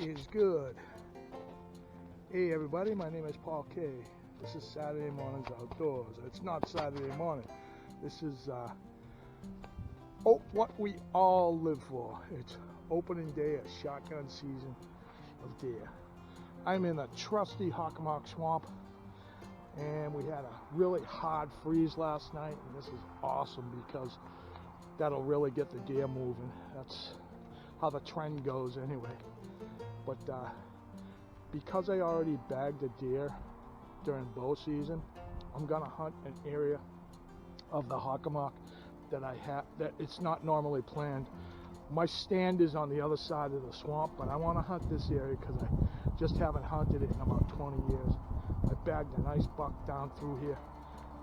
is good? Hey everybody, my name is Paul K. This is Saturday Mornings Outdoors. It's not Saturday morning. This is what we all live for. It's opening day of shotgun season of deer. I'm in a trusty Hockamock swamp, and we had a really hard freeze last night, and this is awesome because that'll really get the deer moving. That's how the trend goes anyway. But because I already bagged a deer during bow season, I'm gonna hunt an area of the Hockamock that it's not normally planned. My stand is on the other side of the swamp, but I want to hunt this area because I just haven't hunted it in about 20 years. I bagged a nice buck down through here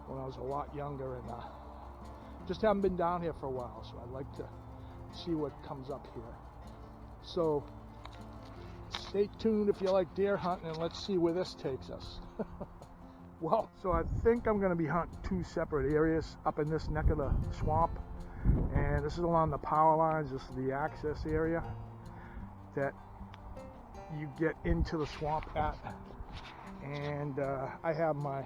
when I was a lot younger, and just haven't been down here for a while, so I'd like to see what comes up here. So stay tuned if you like deer hunting, and let's see where this takes us. Well, so I think I'm going to be hunting two separate areas up in this neck of the swamp, and this is along the power lines. This is the access area that you get into the swamp at, and I have my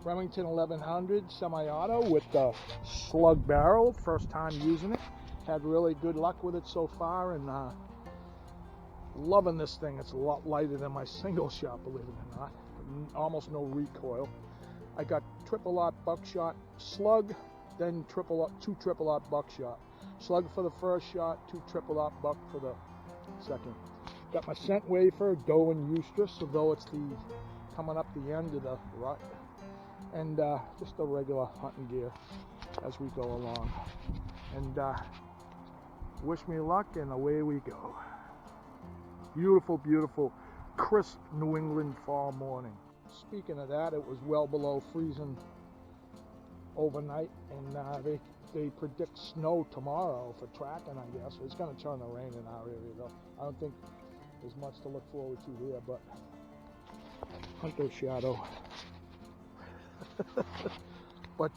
Remington 1100 semi-auto with the slug barrel. First time using it. Had really good luck with it so far, and loving this thing. It's a lot lighter than my single shot, believe it or not. Almost no recoil. I got triple aught buckshot slug, then two triple aught buckshot. Slug for the first shot, two triple aught buck for the second. Got my scent wafer, doe and eustress, although it's coming up the end of the rut. And just the regular hunting gear as we go along. And wish me luck, and away we go. Beautiful, beautiful, crisp New England fall morning. Speaking of that, it was well below freezing overnight, and they predict snow tomorrow for tracking, I guess. It's going to turn to rain in our area, though. I don't think there's much to look forward to here, but hunter shadow. But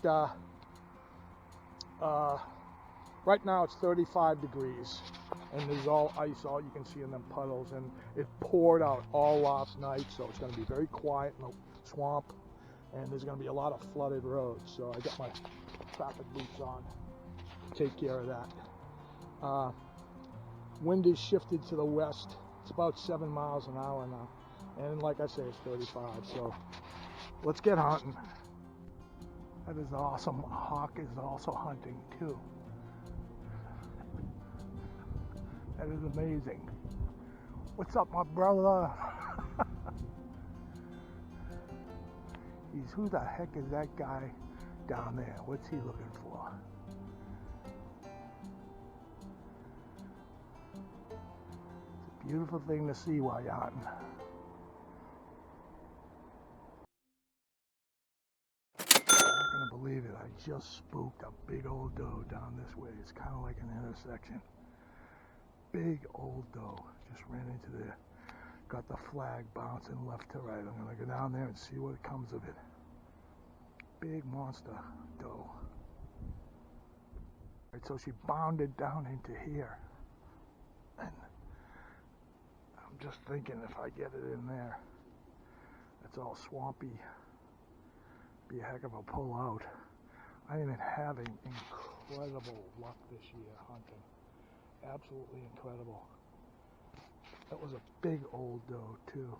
right now it's 35 degrees, and there's all ice, all you can see in them puddles, and it poured out all last night, so it's going to be very quiet in the swamp, and there's going to be a lot of flooded roads, so I got my traffic boots on to take care of that. Wind is shifted to the west. It's about 7 miles an hour now, and like I say, it's 35, so let's get hunting. That is awesome. Hawk is also hunting too. That is amazing. What's up, my brother? Who the heck is that guy down there? What's he looking for? It's a beautiful thing to see while you're hunting. I'm not gonna believe it. I just spooked a big old doe down this way. It's kind of like an intersection. Big old doe just ran into there. Got the flag bouncing left to right. I'm gonna go down there and see what comes of it. Big monster doe. Right, so she bounded down into here, and I'm just thinking if I get it in there, it's all swampy. Be a heck of a pull out. I am having incredible luck this year hunting. Absolutely incredible. That was a big old doe too.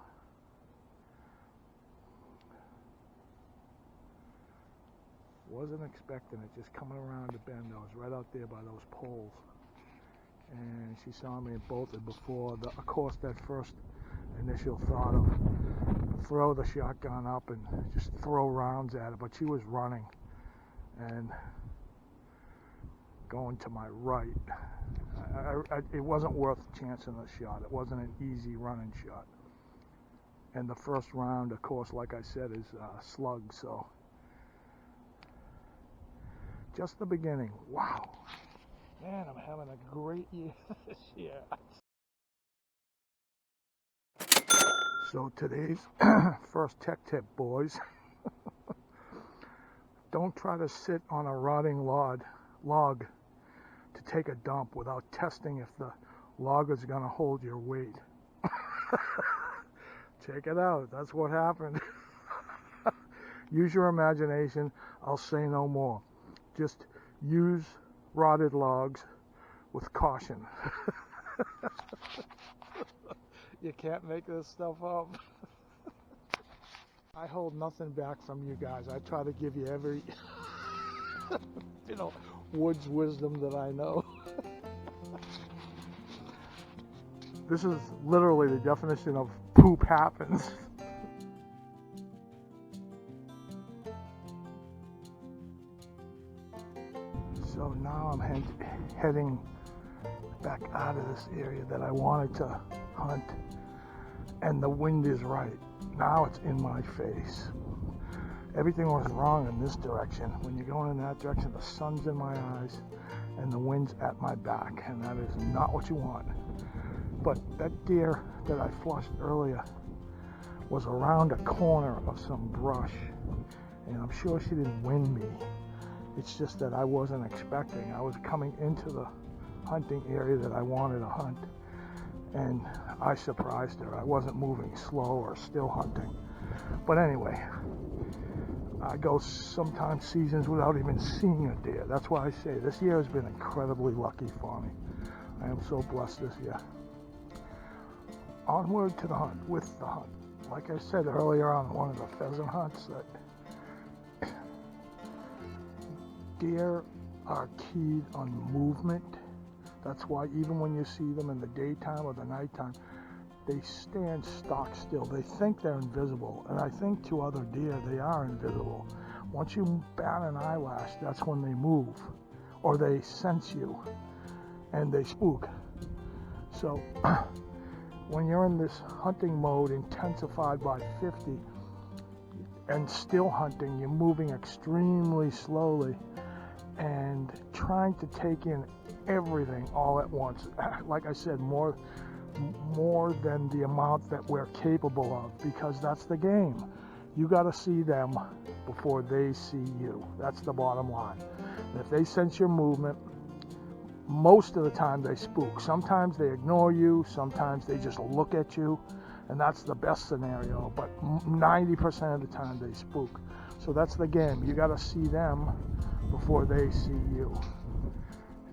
Wasn't expecting it, just coming around the bend. I was right out there by those poles, and she saw me and bolted before of course, that first initial thought of throw the shotgun up and just throw rounds at it, but she was running and going to my right. It wasn't worth chancing the shot. It wasn't an easy running shot. And the first round, of course, like I said, is slug, so just the beginning. Wow. Man, I'm having a great year this year. So today's first tech tip, boys. Don't try to sit on a rotting log to take a dump without testing if the logger's gonna hold your weight. Check it out. That's what happened. Use your imagination. I'll say no more. Just use rotted logs with caution. You can't make this stuff up. I hold nothing back from you guys. I try to give you every, woods wisdom that I know. This is literally the definition of poop happens. So now I'm heading back out of this area that I wanted to hunt, and the wind is right. Now it's in my face. Everything was wrong in this direction. When you're going in that direction, the sun's in my eyes and the wind's at my back, and that is not what you want. But that deer that I flushed earlier was around a corner of some brush, and I'm sure she didn't wind me. It's just that I wasn't expecting. I was coming into the hunting area that I wanted to hunt, and I surprised her. I wasn't moving slow or still hunting. But anyway, I go sometimes seasons without even seeing a deer. That's why I say this year has been incredibly lucky for me. I am so blessed this year. Onward to the hunt, with the hunt. Like I said earlier on one of the pheasant hunts, that deer are keyed on movement. That's why even when you see them in the daytime or the nighttime, they stand stock still. They think they're invisible, and I think to other deer they are invisible. Once you bat an eyelash, that's when they move, or they sense you, and they spook. So when you're in this hunting mode intensified by 50 and still hunting, you're moving extremely slowly and trying to take in everything all at once. Like I said, more than the amount that we're capable of, because that's the game. You got to see them before they see you. That's the bottom line. And if they sense your movement, most of the time they spook. Sometimes they ignore you, sometimes they just look at you, and that's the best scenario, but 90% of the time they spook. So that's the game. You got to see them before they see you.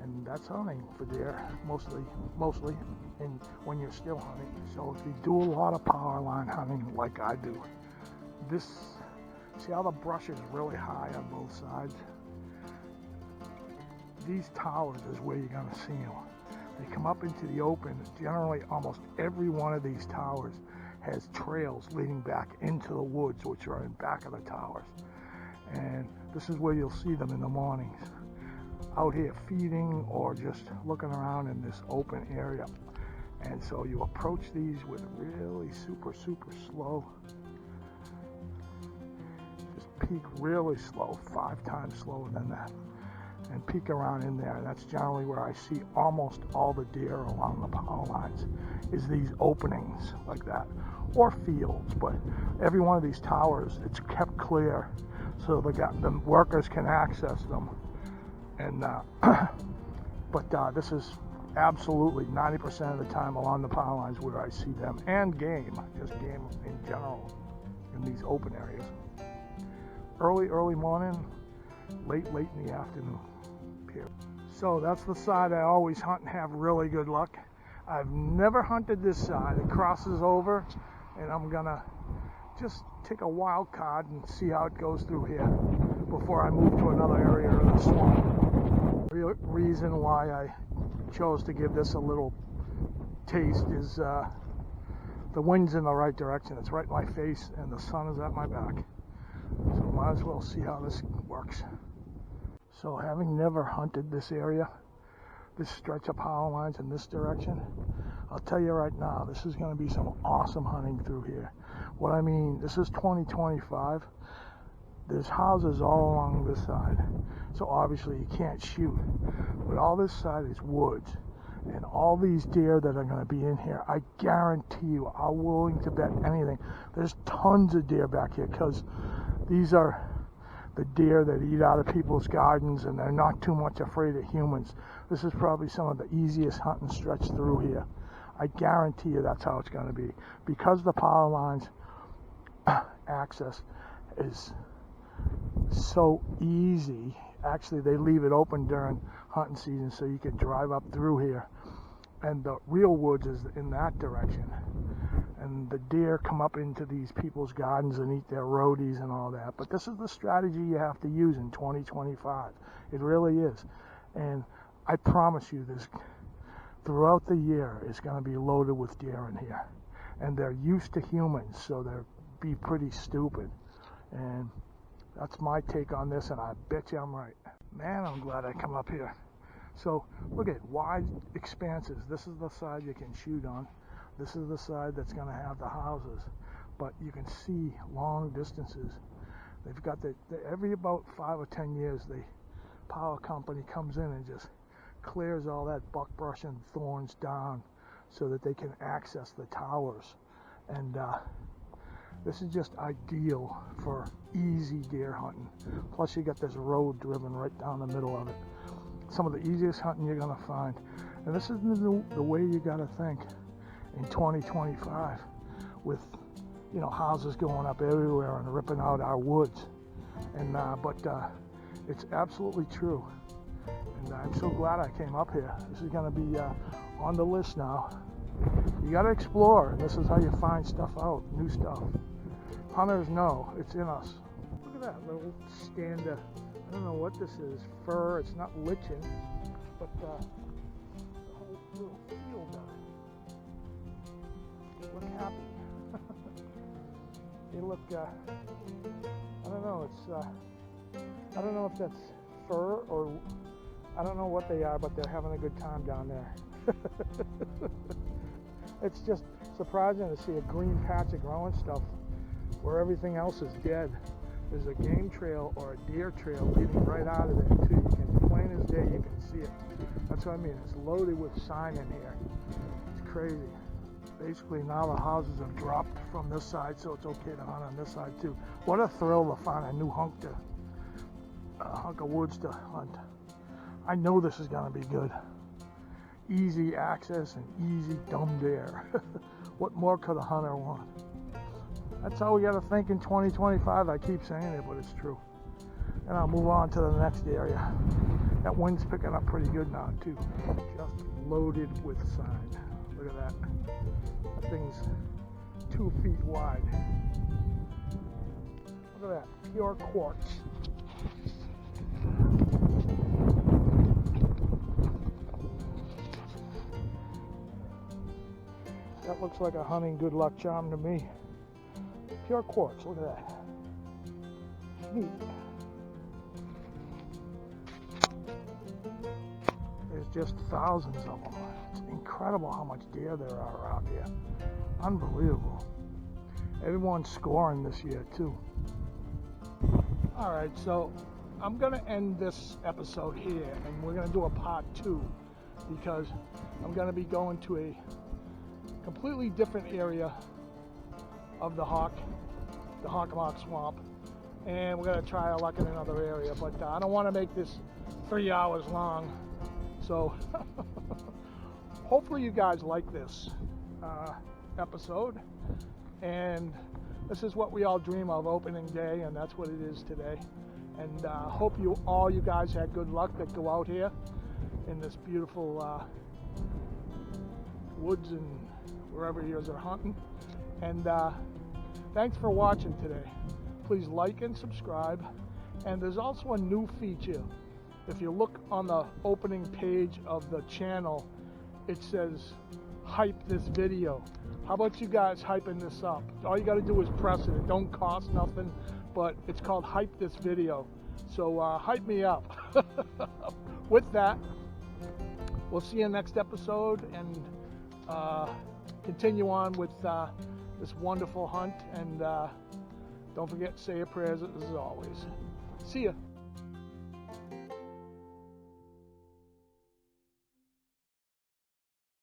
And that's hunting for deer, mostly, and when you're still hunting. So if you do a lot of power line hunting like I do, see how the brush is really high on both sides? These towers is where you're gonna see them. They come up into the open. Generally, almost every one of these towers has trails leading back into the woods, which are in back of the towers. And this is where you'll see them in the mornings, out here feeding or just looking around in this open area. And so you approach these with really super slow. Just peek really slow, 5 times slower than that, and peek around in there. And that's generally where I see almost all the deer along the power lines, is these openings like that, or fields. But every one of these towers, it's kept clear so the workers can access them. And but this is absolutely 90% of the time along the power lines where I see them, and game, just game in general, in these open areas. Early morning, late in the afternoon period. So that's the side I always hunt and have really good luck. I've never hunted this side. It crosses over, and I'm gonna just take a wild card and see how it goes through here before I move to another area of the swamp. The reason why I chose to give this a little taste is the wind's in the right direction. It's right in my face, and the sun is at my back. So might as well see how this works. So having never hunted this area, this stretch of power lines in this direction, I'll tell you right now, this is going to be some awesome hunting through here. What I mean, this is 2025. There's houses all along this side, so obviously you can't shoot. But all this side is woods, and all these deer that are going to be in here, I guarantee you, I'm willing to bet anything, there's tons of deer back here, because these are the deer that eat out of people's gardens, and they're not too much afraid of humans. This is probably some of the easiest hunting stretch through here. I guarantee you that's how it's going to be. Because the power lines access is so easy. Actually, they leave it open during hunting season so you can drive up through here. And the real woods is in that direction. And the deer come up into these people's gardens and eat their roadies and all that. But this is the strategy you have to use in 2025. It really is. And I promise you this, throughout the year, it's going to be loaded with deer in here. And they're used to humans, so they'll be pretty stupid. And that's my take on this, and I bet you I'm right. Man, I'm glad I come up here. So look at wide expanses. This is the side you can shoot on. This is the side that's going to have the houses. But you can see long distances. They've got every about 5 or 10 years, the power company comes in and just clears all that buckbrush and thorns down so that they can access the towers. And this is just ideal for easy deer hunting. Plus you got this road driven right down the middle of it. Some of the easiest hunting you're going to find. And this is the way you got to think in 2025 with, you know, houses going up everywhere and ripping out our woods. And but it's absolutely true. And I'm so glad I came up here. This is going to be on the list now. You got to explore, and this is how you find stuff out, new stuff. Hunters know it's in us. Look at that little stand of, I don't know what this is, fur. It's not lichen, but the whole little field of it. Look happy. They look, I don't know, I don't know if that's fur or, I don't know what they are, but they're having a good time down there. It's just surprising to see a green patch of growing stuff where everything else is dead. There's a game trail or a deer trail leading right out of there too. You can, plain as day, you can see it. That's what I mean. It's loaded with sign in here. It's crazy. Basically now the houses have dropped from this side, so it's okay to hunt on this side too. What a thrill to find a new hunk of woods to hunt. I know this is gonna be good. Easy access and easy dumb deer. What more could a hunter want? That's how we got to think in 2025. I keep saying it, but it's true. And I'll move on to the next area. That wind's picking up pretty good now too. Just loaded with sign. Look at that. That thing's 2 feet wide. Look at that, pure quartz. That looks like a hunting good luck charm to me. Pure quartz, look at that. Neat. There's just thousands of them. It's incredible how much deer there are around here. Unbelievable. Everyone's scoring this year too. Alright, so I'm going to end this episode here, and we're going to do a part 2 because I'm going to be going to a completely different area of the Hockamock Swamp, and we're going to try our luck in another area, but I don't want to make this 3 hours long, so hopefully you guys like this episode, and this is what we all dream of, opening day, and that's what it is today. And hope you guys had good luck that go out here in this beautiful woods and wherever you guys are hunting. And thanks for watching today. Please like and subscribe. And there's also a new feature. If you look on the opening page of the channel, it says hype this video. How about you guys hyping this up? All you got to do is press it. It don't cost nothing, but it's called hype this video. So hype me up. With that, we'll see you next episode, and continue on with this wonderful hunt. And don't forget to say your prayers as always. See ya.